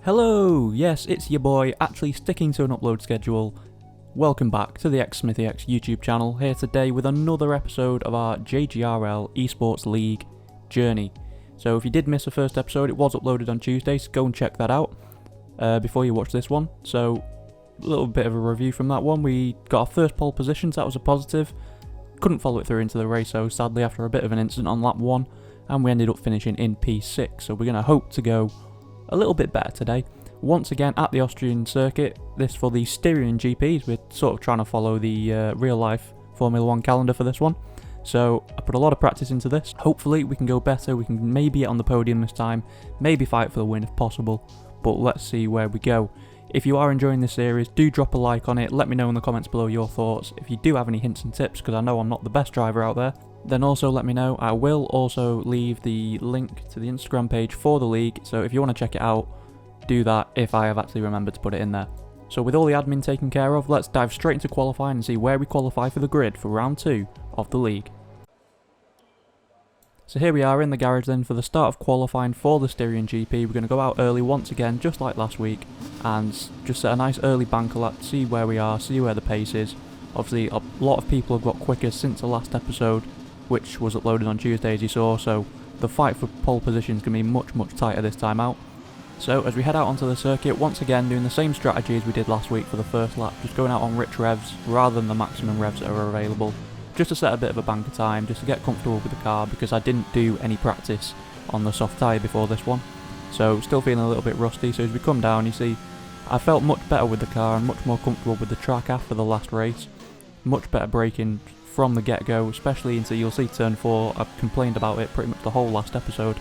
Hello! Yes, it's your boy, actually sticking to an upload schedule. Welcome back to the xSmithyx YouTube channel, here today with another episode of our Jgrl Esports League journey. So if you did miss the first episode, it was uploaded on Tuesday, so go and check that out before you watch this one. So, a little bit of a review from that one. We got our first pole positions, that was a positive. Couldn't follow it through into the race, so sadly after a bit of an incident on lap 1, and we ended up finishing in P6, so we're going to hope to go a little bit better today. Once again at the Austrian circuit, this for the Styrian GPs. We're sort of trying to follow the real life Formula 1 calendar for this one. So I put a lot of practice into this. Hopefully we can go better, we can maybe get on the podium this time, maybe fight for the win if possible, but let's see where we go. If you are enjoying this series, do drop a like on it, let me know in the comments below your thoughts. If you do have any hints and tips, because I know I'm not the best driver out there, then also let me know. I will also leave the link to the Instagram page for the league, so if you want to check it out, do that if I have actually remembered to put it in there. So with all the admin taken care of, let's dive straight into qualifying and see where we qualify for the grid for round 2 of the league. So here we are in the garage then for the start of qualifying for the Styrian GP. We're going to go out early once again, just like last week, and just set a nice early banker lap, see where we are, see where the pace is. Obviously a lot of people have got quicker since the last episode, which was uploaded on Tuesday as you saw, so the fight for pole position is going to be much tighter this time out. So as we head out onto the circuit, once again doing the same strategy as we did last week for the first lap, just going out on rich revs rather than the maximum revs that are available, just to set a bit of a banker time, just to get comfortable with the car, because I didn't do any practice on the soft tyre before this one, so still feeling a little bit rusty. So as we come down, you see I felt much better with the car and much more comfortable with the track after the last race, much better braking from the get-go, especially into, you'll see turn 4, I've complained about it pretty much the whole last episode.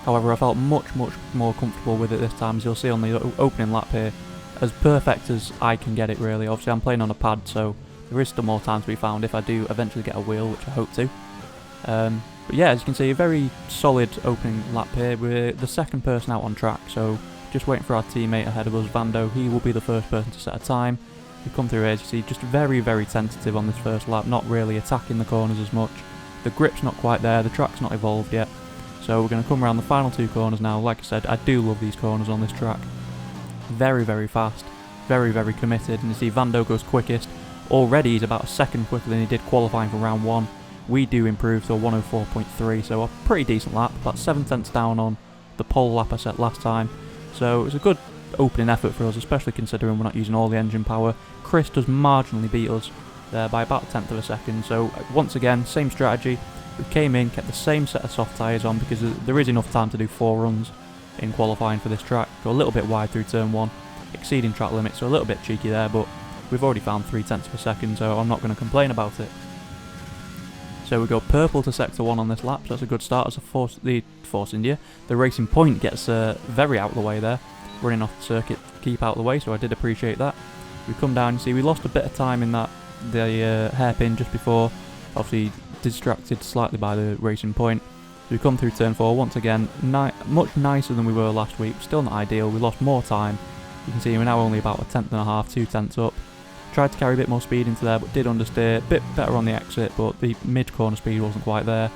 However, I felt much more comfortable with it this time, as you'll see on the opening lap here, as perfect as I can get it really. Obviously I'm playing on a pad, so there is still more time to be found if I do eventually get a wheel, which I hope to. But yeah, as you can see, a very solid opening lap here. We're the second person out on track, so just waiting for our teammate ahead of us, Vando. He will be the first person to set a time. We come through here, as you see, just very tentative on this first lap, not really attacking the corners as much. The grip's not quite there, the track's not evolved yet. So we're going to come around the final 2 corners now. Like I said, I do love these corners on this track. Very fast, very committed, and you see Vando goes quickest. Already he's about a second quicker than he did qualifying for round 1. We do improve to a 104.3, so a pretty decent lap, about 7 tenths down on the pole lap I set last time. So it was a good opening effort for us, especially considering we're not using all the engine power. Chris does marginally beat us there by about a tenth of a second, so once again, same strategy. We came in, kept the same set of soft tyres on, because there is enough time to do 4 runs in qualifying for this track. Go a little bit wide through turn 1, exceeding track limit, so a little bit cheeky there, but we've already found 3 tenths of a second, so I'm not going to complain about it. So we go purple to sector 1 on this lap, so that's a good start as the Force India. The Racing Point gets very out of the way there, running off the circuit to keep out of the way, so I did appreciate that. We come down, you see we lost a bit of time in the hairpin just before, obviously distracted slightly by the Racing Point. So we come through turn 4 once again, much nicer than we were last week, still not ideal, we lost more time. You can see we're now only about a tenth and a half, 2 tenths up. Tried to carry a bit more speed into there, but did understeer, a bit better on the exit, but the mid-corner speed wasn't quite there.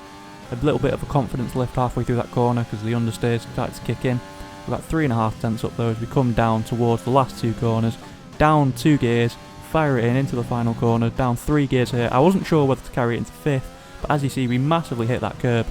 A little bit of a confidence lift halfway through that corner because the understeer started to kick in. We're about 3.5 tenths up though as we come down towards the last 2 corners. Down 2 gears, fire it in into the final corner, down 3 gears here. I wasn't sure whether to carry it into 5th, but as you see we massively hit that curb.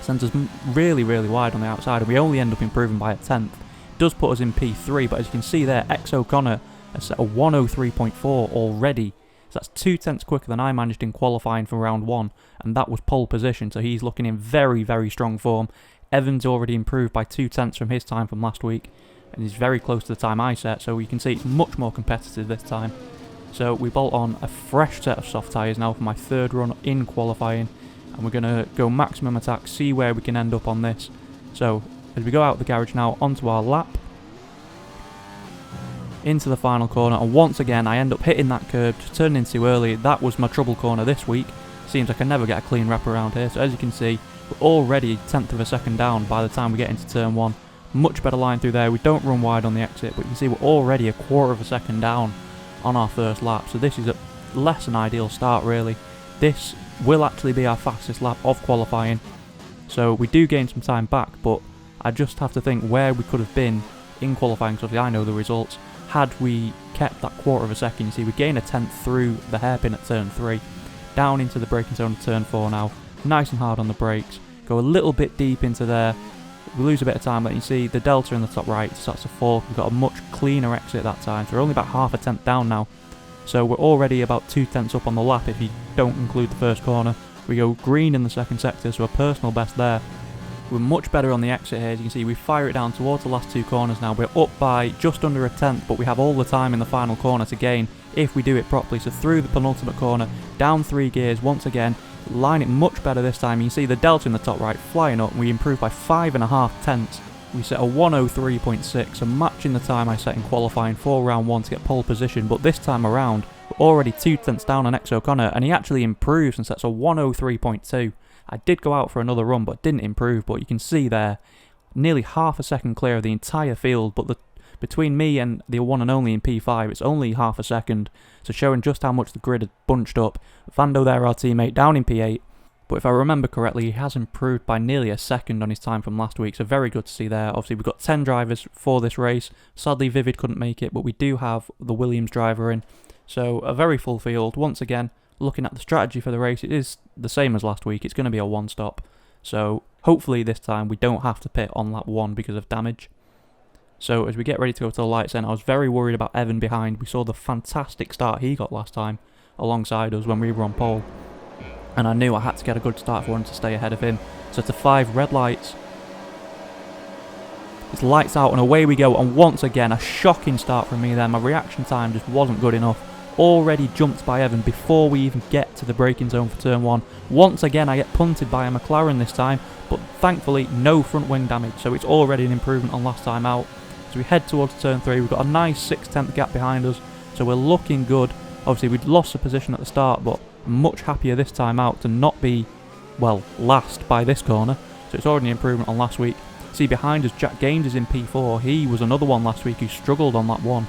Sends us really wide on the outside, and we only end up improving by a tenth. It does put us in P3, but as you can see there, X O'Connor has set a 103.4 already. So that's 2 tenths quicker than I managed in qualifying for round 1, and that was pole position, so he's looking in very strong form. Evans already improved by 2 tenths from his time from last week, and he's very close to the time I set, so you can see it's much more competitive this time. So we bolt on a fresh set of soft tyres now for my 3rd run in qualifying, and we're going to go maximum attack, see where we can end up on this. So as we go out of the garage now onto our lap, into the final corner, and once again I end up hitting that curb, just turning in too early. That was my trouble corner this week. Seems like I never get a clean wrap around here, so as you can see we're already a tenth of a second down by the time we get into turn 1. Much better line through there, we don't run wide on the exit, but you can see we're already a quarter of a second down on our first lap, so this is a less than ideal start really. This will actually be our fastest lap of qualifying, so we do gain some time back, but I just have to think where we could have been in qualifying, because I know the results. Had we kept that quarter of a second, you see we gain a tenth through the hairpin at turn 3, down into the braking zone at turn 4 now, nice and hard on the brakes, go a little bit deep into there, we lose a bit of time, but you see the delta in the top right starts to fall. We've got a much cleaner exit that time, so we're only about half a tenth down now. So we're already about 2 tenths up on the lap if you don't include the first corner. We go green in the second sector, so a personal best there. We're much better on the exit here. As you can see, we fire it down towards the last 2 corners now. We're up by just under a tenth, but we have all the time in the final corner to gain if we do it properly. So through the penultimate corner, down 3 gears once again, line it much better this time. You can see the delta in the top right flying up, and we improve by 5.5 tenths. We set a 103.6, so matching the time I set in qualifying for round 1 to get pole position, but this time around, we're already 2 tenths down on X O'Connor, and he actually improves and sets a 103.2. I did go out for another run, but didn't improve, but you can see there, nearly half a second clear of the entire field, but between me and the one and only in P5, it's only half a second, so showing just how much the grid had bunched up. Vando there, our teammate, down in P8, but if I remember correctly, he has improved by nearly a second on his time from last week, so very good to see there. Obviously, we've got 10 drivers for this race. Sadly, Vivid couldn't make it, but we do have the Williams driver in, so a very full field. Once again, looking at the strategy for the race, it is the same as last week. It's going to be a one-stop, so hopefully this time we don't have to pit on lap 1 because of damage. So as we get ready to go to the lights end, I was very worried about Evan behind. We saw the fantastic start he got last time alongside us when we were on pole, and I knew I had to get a good start if I wanted to stay ahead of him. So to 5 red lights, it's lights out and away we go, and once again a shocking start from me there. My reaction time just wasn't good enough. Already jumped by Evan before we even get to the braking zone for turn 1. Once again I get punted by a McLaren this time, but thankfully no front wing damage, so it's already an improvement on last time out. As we head towards turn 3, we've got a nice 6 tenth gap behind us, so we're looking good. Obviously we'd lost the position at the start, but I'm much happier this time out to not be, well, last by this corner, so it's already an improvement on last week. See behind us, Jack Gaines is in P4. He was another one last week who struggled on lap 1.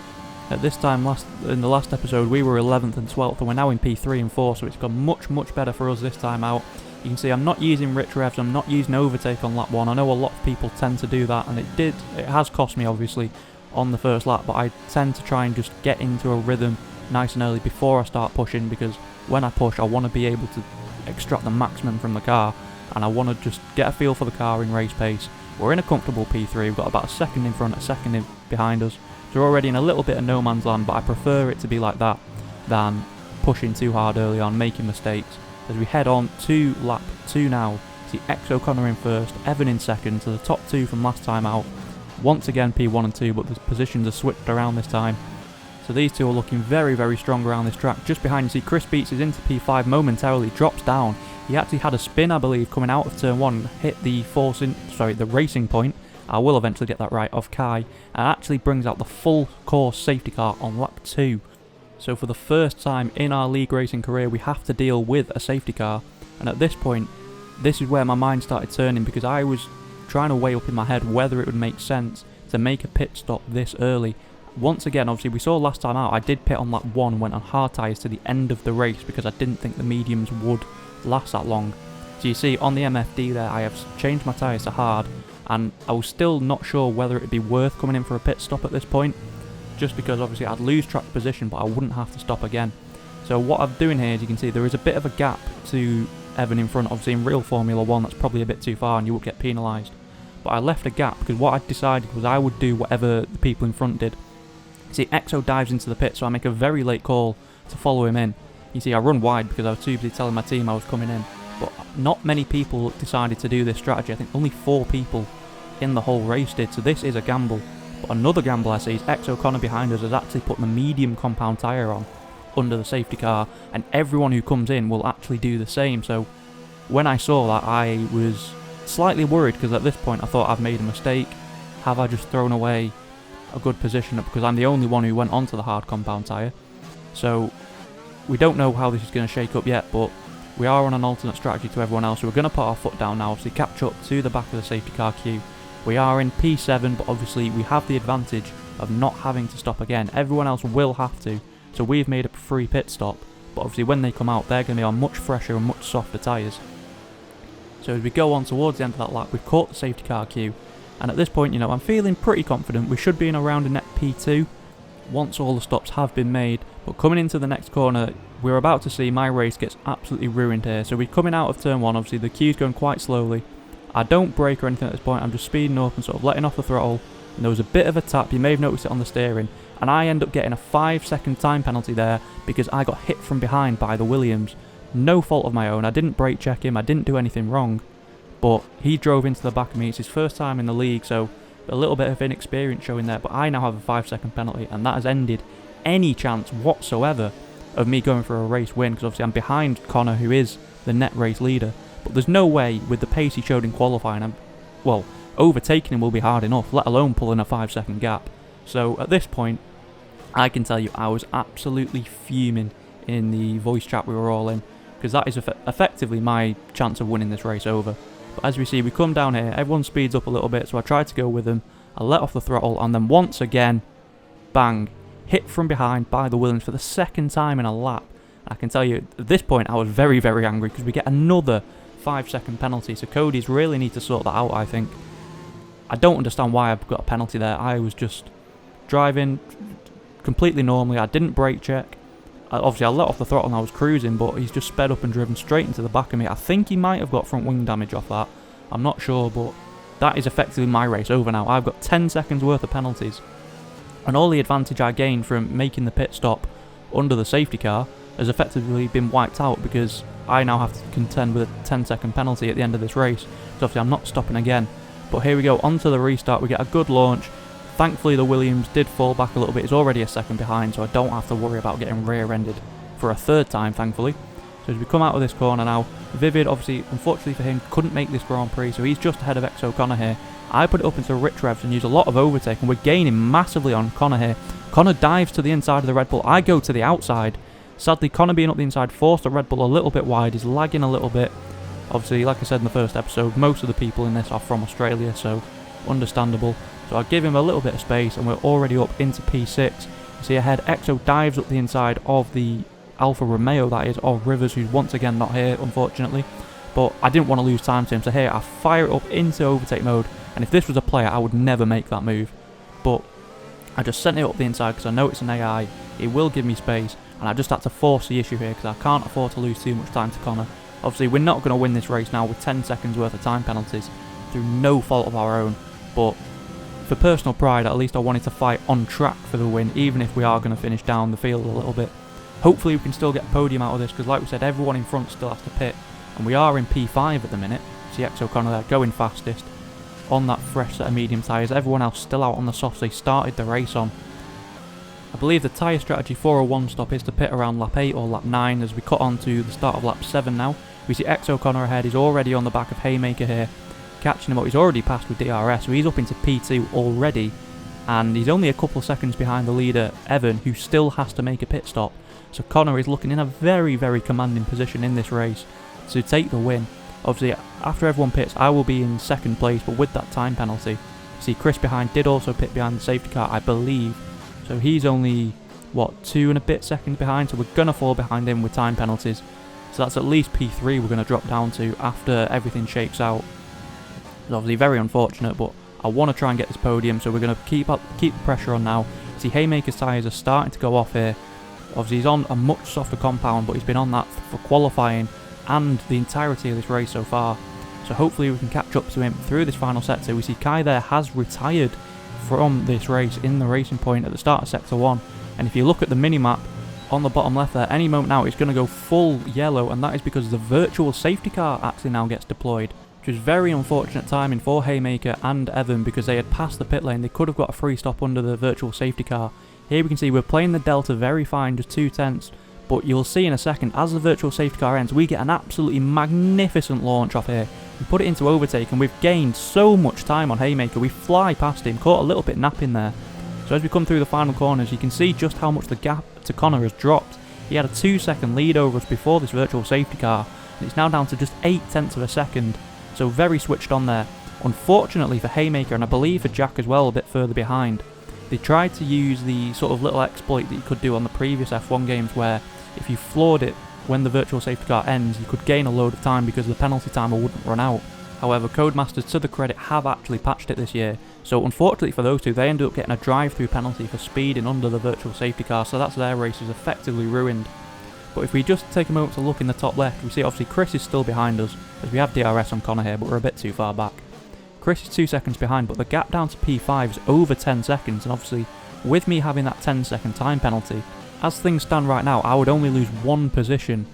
At this time in the last episode we were 11th and 12th, and we're now in P3 and 4, so it's gone much better for us this time out. You can see I'm not using rich revs, I'm not using overtake on lap 1. I know a lot of people tend to do that, and it has cost me obviously on the first lap, but I tend to try and just get into a rhythm nice and early before I start pushing, because when I push I want to be able to extract the maximum from the car, and I want to just get a feel for the car in race pace. We're in a comfortable P3, we've got about a second in front, a second in behind us. So we're already in a little bit of no man's land, but I prefer it to be like that than pushing too hard early on, making mistakes. As we head on to lap 2 now, see X O'Connor in first, Evan in second, to the top 2 from last time out. Once again P1 and 2, but the positions are switched around this time. So these two are looking very strong around this track. Just behind you see Chris Beats is into P5 momentarily, drops down. He actually had a spin, I believe, coming out of turn 1, hit the the racing point. I will eventually get that right, of Kai, and actually brings out the full course safety car on lap 2. So for the first time in our league racing career we have to deal with a safety car, and at this point this is where my mind started turning, because I was trying to weigh up in my head whether it would make sense to make a pit stop this early. Once again, obviously we saw last time out I did pit on lap 1, went on hard tyres to the end of the race because I didn't think the mediums would last that long. So you see on the MFD there I have changed my tyres to hard, and I was still not sure whether it would be worth coming in for a pit stop at this point, just because obviously I'd lose track position but I wouldn't have to stop again. So what I'm doing here, as you can see, there is a bit of a gap to Evan in front. Obviously in real Formula 1 that's probably a bit too far and you would get penalised, but I left a gap because what I decided was I would do whatever the people in front did. See, XO dives into the pit, so I make a very late call to follow him in. You see I run wide because I was too busy telling my team I was coming in. But not many people decided to do this strategy. I think only 4 people in the whole race did, so this is a gamble. But another gamble I see is X O'Connor behind us has actually put the medium compound tyre on under the safety car, and everyone who comes in will actually do the same. So when I saw that I was slightly worried, because at this point I thought I've made a mistake. Have I just thrown away a good position, because I'm the only one who went onto the hard compound tyre? So we don't know how this is going to shake up yet, but we are on an alternate strategy to everyone else, so we're going to put our foot down now, obviously catch up to the back of the safety car queue. We are in P7, but obviously we have the advantage of not having to stop again. Everyone else will have to, so we've made a free pit stop, but obviously when they come out they're going to be on much fresher and much softer tyres. So as we go on towards the end of that lap, we've caught the safety car queue, And at this point, you know, I'm feeling pretty confident. We should be in around a net P2 once all the stops have been made. But coming into the next corner, we're about to see my race gets absolutely ruined here. So we're coming out of turn 1, obviously the queue's going quite slowly. I don't brake or anything at this point, I'm just speeding up and sort of letting off the throttle. And there was a bit of a tap, you may have noticed it on the steering. And I end up getting a 5-second time penalty there because I got hit from behind by the Williams. No fault of my own, I didn't brake check him, I didn't do anything wrong. But he drove into the back of me. It's his first time in the league, so a little bit of inexperience showing there. But I now have a 5-second penalty, and that has ended any chance whatsoever of me going for a race win, because obviously I'm behind Connor, who is the net race leader. But there's no way, with the pace he showed in qualifying, well, overtaking him will be hard enough, let alone pulling a 5-second gap. So at this point, I can tell you I was absolutely fuming in the voice chat we were all in, because that is effectively my chance of winning this race over. But as we see, we come down here, everyone speeds up a little bit, so I tried to go with them. I let off the throttle, and then once again, bang, hit from behind by the Williams for the second time in a lap. I can tell you, at this point, I was very, very angry, because we get another 5-second penalty, so Cody's really need to sort that out, I think. I don't understand why I've got a penalty there. I was just driving completely normally, I didn't brake check. Obviously I let off the throttle and I was cruising, but he's just sped up and driven straight into the back of me. I think he might have got front wing damage off that, I'm not sure, but that is effectively my race over now. I've got 10 seconds worth of penalties, and all the advantage I gained from making the pit stop under the safety car has effectively been wiped out, because I now have to contend with a 10-second penalty at the end of this race. So obviously I'm not stopping again. But here we go, onto the restart, we get a good launch. Thankfully the Williams did fall back a little bit, it's already a second behind, so I don't have to worry about getting rear-ended for a third time, thankfully. So as we come out of this corner now, Vivid, obviously, unfortunately for him, couldn't make this Grand Prix, so he's just ahead of X O'Connor here. I put it up into rich revs and use a lot of overtake, and we're gaining massively on Connor here. Connor dives to the inside of the Red Bull, I go to the outside. Sadly, Connor being up the inside forced the Red Bull a little bit wide, he's lagging a little bit. Obviously, like I said in the first episode, most of the people in this are from Australia, so understandable. So I give him a little bit of space, and we're already up into P6. You see ahead, Exo dives up the inside of the Alfa Romeo, that is, of Rivers, who's once again not here, unfortunately. But I didn't want to lose time to him, so here I fire it up into overtake mode, and if this was a player, I would never make that move. But I just sent it up the inside because I know it's an AI, it will give me space, and I just had to force the issue here because I can't afford to lose too much time to Connor. Obviously, we're not going to win this race now with 10 seconds worth of time penalties through no fault of our own, but for personal pride, at least I wanted to fight on track for the win, even if we are going to finish down the field a little bit. Hopefully we can still get a podium out of this, because like we said, everyone in front still has to pit, and we are in P5 at the minute. See X O'Connor there going fastest on that fresh set of medium tyres, everyone else still out on the softs they started the race on. I believe the tyre strategy for a one stop is to pit around lap 8 or lap 9 as we cut on to the start of lap 7 now. We see X O'Connor ahead, he's already on the back of Haymaker here, catching him up. He's already passed with DRS, so he's up into P2 already, and he's only a couple of seconds behind the leader, Evan, who still has to make a pit stop. So Connor is looking in a very, very commanding position in this race to take the win. Obviously, after everyone pits, I will be in second place, but with that time penalty. See, Chris behind did also pit behind the safety car, I believe. So he's only, what, 2 and a bit seconds behind, so we're going to fall behind him with time penalties. So that's at least P3 we're going to drop down to after everything shakes out. It's obviously very unfortunate, but I want to try and get this podium, so we're going to keep the pressure on now. See, Haymaker's tyres are starting to go off here. Obviously, he's on a much softer compound, but he's been on that for qualifying and the entirety of this race so far. So hopefully we can catch up to him through this final sector. We see Kai there has retired from this race in the racing point at the start of Sector 1. And if you look at the mini-map on the bottom left there, any moment now it's going to go full yellow, and that is because the virtual safety car actually now gets deployed. Which was very unfortunate timing for Haymaker and Evan, because they had passed the pit lane. They could have got a free stop under the virtual safety car. Here we can see we're playing the Delta very fine, just 2 tenths. But you'll see in a second, as the virtual safety car ends, we get an absolutely magnificent launch off here. We put it into overtake, and we've gained so much time on Haymaker. We fly past him, caught a little bit napping there. So as we come through the final corners, you can see just how much the gap to Connor has dropped. He had a 2-second lead over us before this virtual safety car, and it's now down to just 8 tenths of a second. So very switched on there. Unfortunately for Haymaker, and I believe for Jack as well, a bit further behind, they tried to use the sort of little exploit that you could do on the previous F1 games, where if you floored it when the virtual safety car ends, you could gain a load of time because the penalty timer wouldn't run out. However, Codemasters, to the credit, have actually patched it this year, so unfortunately for those two, they ended up getting a drive-through penalty for speeding under the virtual safety car, so that's their races effectively ruined. But if we just take a moment to look in the top left, we see obviously Chris is still behind us, as we have DRS on Connor here, but we're a bit too far back. Chris is 2 seconds behind, but the gap down to P5 is over 10 seconds, and obviously, with me having that 10-second time penalty, as things stand right now, I would only lose 1 position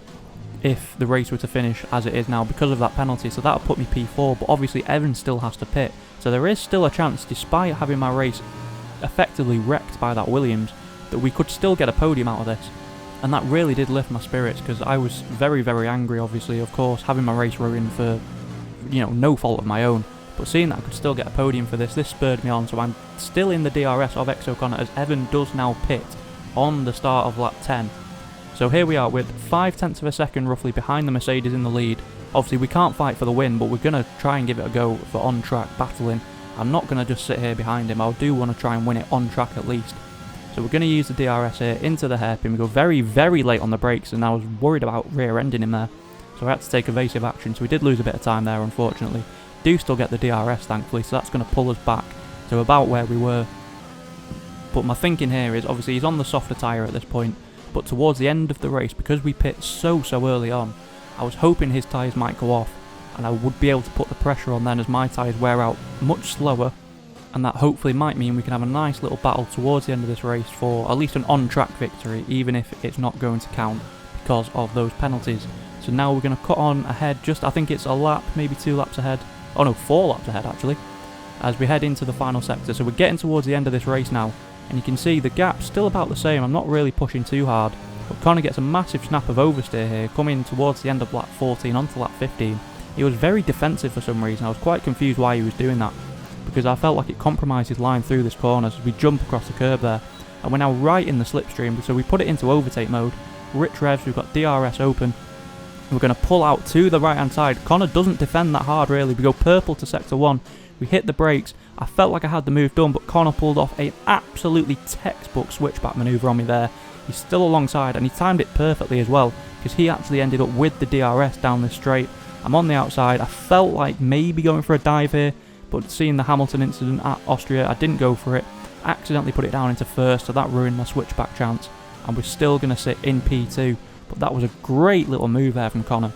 if the race were to finish as it is now because of that penalty, so that would put me P4, but obviously Evan still has to pit, so there is still a chance, despite having my race effectively wrecked by that Williams, that we could still get a podium out of this. And that really did lift my spirits, because I was very, very angry, obviously, of course, having my race ruined for, you know, no fault of my own. But seeing that I could still get a podium for this spurred me on, so I'm still in the DRS of xO'Connor, as Evan does now pit on the start of lap 10. So here we are with 0.5 of a second roughly behind the Mercedes in the lead. Obviously we can't fight for the win, but we're going to try and give it a go for on-track battling. I'm not going to just sit here behind him, I do want to try and win it on track at least. So we're going to use the DRS here into the hairpin. We go very, very late on the brakes, and I was worried about rear-ending him there. So I had to take evasive action, so we did lose a bit of time there, unfortunately. Do still get the DRS, thankfully, so that's going to pull us back to about where we were. But my thinking here is, obviously he's on the softer tyre at this point, but towards the end of the race, because we pit so early on, I was hoping his tyres might go off, and I would be able to put the pressure on then as my tyres wear out much slower, and that hopefully might mean we can have a nice little battle towards the end of this race for at least an on-track victory, even if it's not going to count because of those penalties. So now we're going to cut on ahead, just I think it's a lap, maybe 2 laps ahead, oh no, 4 laps ahead actually, as we head into the final sector. So we're getting towards the end of this race now, and you can see the gap's still about the same. I'm not really pushing too hard, but Connor gets a massive snap of oversteer here, coming towards the end of lap 14 onto lap 15. He was very defensive for some reason. I was quite confused why he was doing that, because I felt like it compromised his line through this corner as we jump across the curb there. And we're now right in the slipstream, so we put it into overtake mode. Rich revs, we've got DRS open. We're going to pull out to the right hand side. Connor doesn't defend that hard really. We go purple to sector 1. We hit the brakes. I felt like I had the move done, but Connor pulled off an absolutely textbook switchback manoeuvre on me there. He's still alongside, and he timed it perfectly as well, because he actually ended up with the DRS down this straight. I'm on the outside. I felt like maybe going for a dive here, but seeing the Hamilton incident at Austria, I didn't go for it. Accidentally put it down into first, so that ruined my switchback chance, and we're still going to sit in P2. But that was a great little move there from Connor.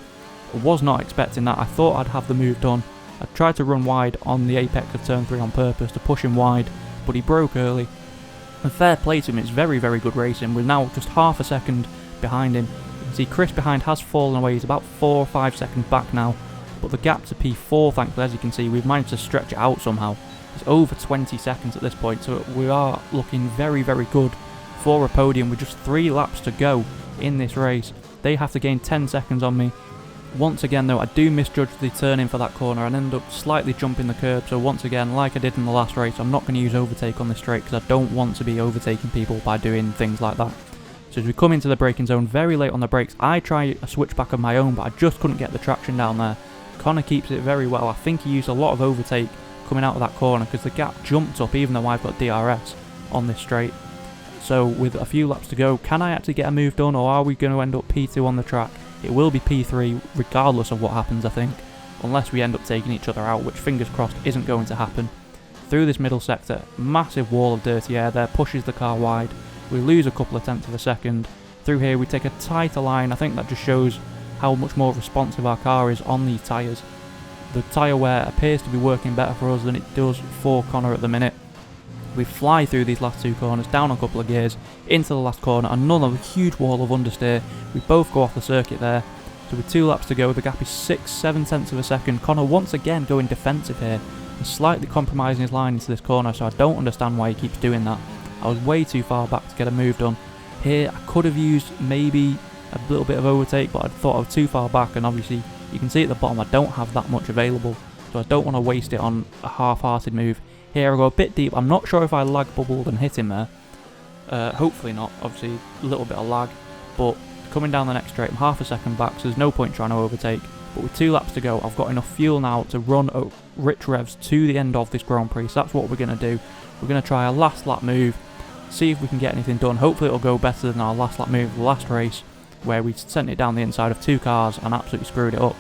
I was not expecting that. I thought I'd have the move done. I tried to run wide on the apex of turn 3 on purpose to push him wide, but he broke early. And fair play to him, it's very, very good racing. We're now just half a second behind him. You can see Chris behind has fallen away. He's about 4 or 5 seconds back now. But the gap to P4, thankfully, as you can see, we've managed to stretch it out somehow. It's over 20 seconds at this point, so we are looking very, very good for a podium with just 3 laps to go in this race. They have to gain 10 seconds on me. Once again though, I do misjudge the turn-in for that corner and end up slightly jumping the curb, so once again, like I did in the last race, I'm not going to use overtake on this straight because I don't want to be overtaking people by doing things like that. So as we come into the braking zone very late on the brakes, I try a switchback of my own, but I just couldn't get the traction down there. Connor keeps it very well. I think he used a lot of overtake coming out of that corner because the gap jumped up even though I've got DRS on this straight. So with a few laps to go, can I actually get a move done, or are we going to end up P2 on the track? It will be P3 regardless of what happens, I think, unless we end up taking each other out, which fingers crossed isn't going to happen. Through this middle sector, massive wall of dirty air there, pushes the car wide. We lose a couple of tenths of a second. Through here we take a tighter line. I think that just shows how much more responsive our car is on these tyres. The tyre wear appears to be working better for us than it does for Connor at the minute. We fly through these last 2 corners, down a couple of gears, into the last corner, another huge wall of understeer. We both go off the circuit there. So with 2 laps to go, the gap is 6-7 tenths of a second. Connor once again going defensive here and slightly compromising his line into this corner, so I don't understand why he keeps doing that. I was way too far back to get a move done. Here I could have used maybe a little bit of overtake, but I thought I was too far back, and obviously you can see at the bottom I don't have that much available, so I don't want to waste it on a half-hearted move. Here I go a bit deep. I'm not sure if I lag bubbled and hit him there. Hopefully not. Obviously a little bit of lag. But coming down the next straight, I'm half a second back, so there's no point trying to overtake. But with 2 laps to go, I've got enough fuel now to run rich revs to the end of this Grand Prix. So that's what we're going to do. We're going to try a last lap move, see if we can get anything done. Hopefully it'll go better than our last lap move of the last race, where we sent it down the inside of 2 cars and absolutely screwed it up.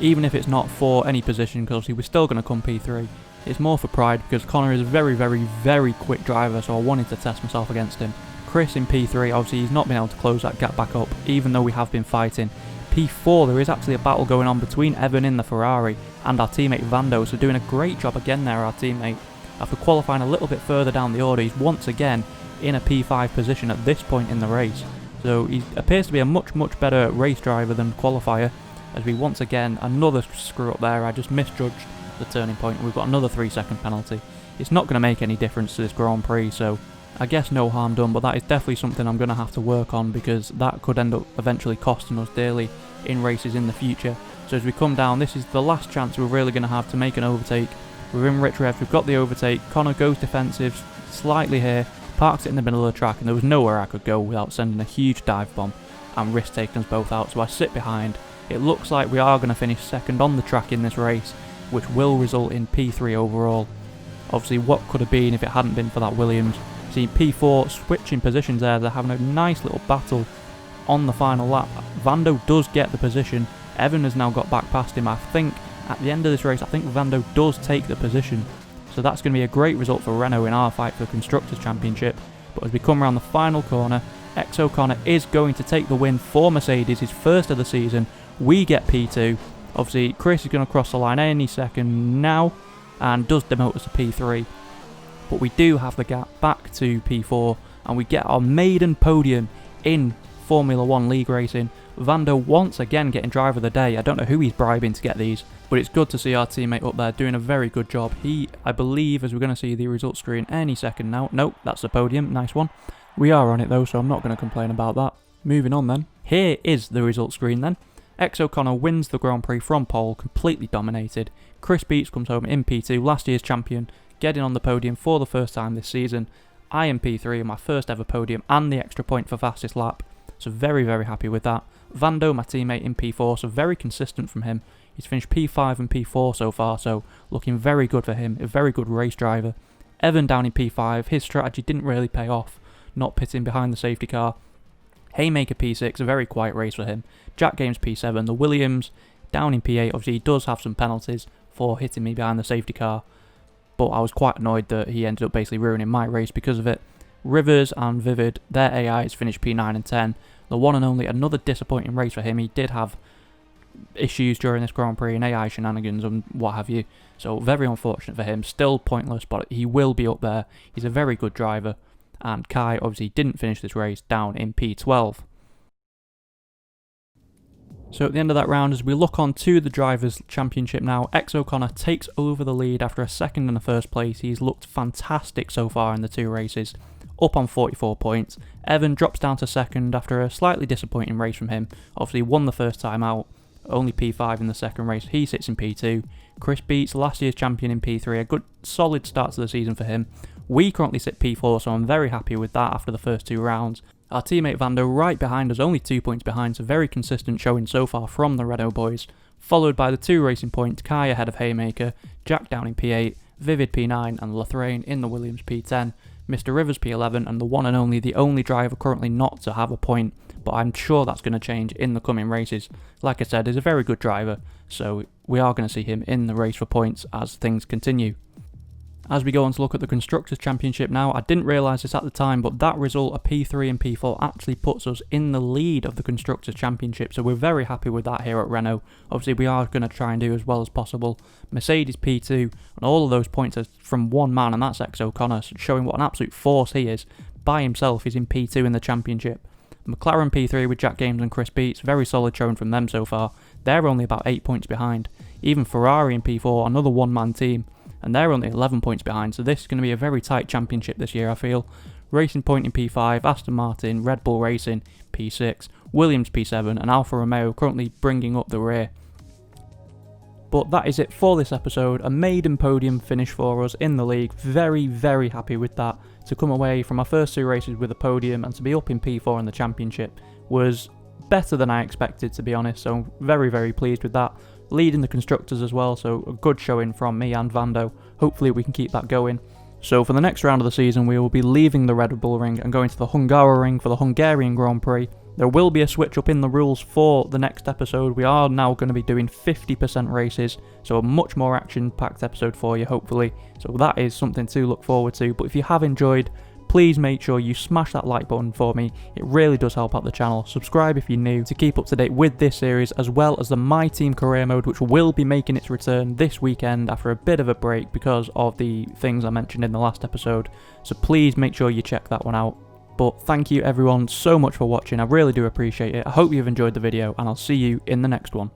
even if it's not for any position, because obviously we're still going to come P3. It's more for pride, because Connor is a very, very, very quick driver, so I wanted to test myself against him. Chris in P3, obviously he's not been able to close that gap back up, even though we have been fighting. P4, there is actually a battle going on between Evan in the Ferrari and our teammate Vando, so doing a great job again there, our teammate. After qualifying a little bit further down the order, he's once again in a P5 position at this point in the race. So he appears to be a much, much better race driver than qualifier, as we once again, another screw up there. I just misjudged the turning point, and we've got another 3-second penalty. It's not going to make any difference to this Grand Prix, so I guess no harm done, but that is definitely something I'm going to have to work on, because that could end up eventually costing us dearly in races in the future. So as we come down, this is the last chance we're really going to have to make an overtake. We're in rich rev, we've got the overtake. Connor goes defensive slightly here, parks it in the middle of the track, and there was nowhere I could go without sending a huge dive bomb and risk taking us both out, so I sit behind. It looks like we are going to finish second on the track in this race, which will result in P3 overall. Obviously, what could have been if it hadn't been for that Williams. See P4 switching positions there, they're having a nice little battle on the final lap. Vando does get the position, Evan has now got back past him. I think at the end of this race, I think Vando does take the position. So that's going to be a great result for Renault in our fight for the Constructors' Championship. But as we come around the final corner, O'Connor is going to take the win for Mercedes, his first of the season. We get P2. Obviously, Chris is going to cross the line any second now and does demote us to P3. But we do have the gap back to P4 and we get our maiden podium in Formula 1 League racing. Vando once again getting driver of the day. I don't know who he's bribing to get these, but it's good to see our teammate up there doing a very good job. He, I believe, as we're going to see the results screen any second now. Nope, that's the podium. Nice one. We are on it though, so I'm not going to complain about that. Moving on then. Here is the results screen then. O'Connor wins the Grand Prix from pole, completely dominated. Chris Beats comes home in P2, last year's champion, getting on the podium for the first time this season. I am P3, my first ever podium, and the extra point for fastest lap. So very, very happy with that. Vando, my teammate, in P4, so very consistent from him. He's finished P5 and P4 so far, so looking very good for him, a very good race driver. Evan down in P5, his strategy didn't really pay off, not pitting behind the safety car. Haymaker P6, a very quiet race for him. Jack Games P7, the Williams down in P8, obviously he does have some penalties for hitting me behind the safety car, but I was quite annoyed that he ended up basically ruining my race because of it. Rivers and Vivid, their AIs finished P9 and 10. The one and only, another disappointing race for him. He did have issues during this Grand Prix and AI shenanigans and what have you, so very unfortunate for him. Still pointless, but he will be up there. He's a very good driver. And Kai obviously didn't finish this race down in P12. So at the end of that round, as we look on to the Drivers' Championship now, O'Connor takes over the lead after a second and a first place. He's looked fantastic so far in the two races, up on 44 points. Evan drops down to second after a slightly disappointing race from him. Obviously won the first time out, only P5 in the second race. He sits in P2. Chris Beats, last year's champion, in P3. A good solid start to the season for him. We currently sit P4, so I'm very happy with that after the first two rounds. Our teammate Vando right behind us, only 2 points behind, so very consistent showing so far from the Renault boys. Followed by the 2 racing points, Kai ahead of Haymaker, Jack down in P8, Vivid P9 and Lothrane in the Williams P10, Mr Rivers P11 and the one and only, the only driver currently not to have a point, but I'm sure that's going to change in the coming races. Like I said, he's a very good driver, so we are going to see him in the race for points as things continue. As we go on to look at the Constructors' Championship now, I didn't realise this at the time, but that result of P3 and P4 actually puts us in the lead of the Constructors' Championship, so we're very happy with that here at Renault. Obviously we are going to try and do as well as possible. Mercedes P2, and all of those points are from one man, and that's O'Connor, showing what an absolute force he is. By himself, he's in P2 in the Championship. McLaren P3 with Jack Games and Chris Beats, very solid showing from them so far. They're only about 8 points behind. Even Ferrari in P4, another one-man team, and they're only 11 points behind, so this is going to be a very tight championship this year, I feel. Racing Point in P5, Aston Martin, Red Bull Racing P6, Williams P7 and Alfa Romeo currently bringing up the rear. But that is it for this episode, a maiden podium finish for us in the league. Very, very happy with that. To come away from our first 2 races with a podium and to be up in P4 in the championship was better than I expected, to be honest, so very, very pleased with that. Leading the Constructors as well, so a good showing from me and Vando. Hopefully we can keep that going. So for the next round of the season we will be leaving the Red Bull Ring and going to the Hungaroring for the Hungarian Grand Prix. There will be a switch up in the rules for the next episode. We are now going to be doing 50% races, so a much more action-packed episode for you, hopefully. So that is something to look forward to. But if you have enjoyed, please make sure you smash that like button for me. It really does help out the channel. Subscribe if you're new to keep up to date with this series, as well as the My Team career mode, which will be making its return this weekend after a bit of a break because of the things I mentioned in the last episode. So please make sure you check that one out. But thank you everyone so much for watching. I really do appreciate it. I hope you've enjoyed the video, and I'll see you in the next one.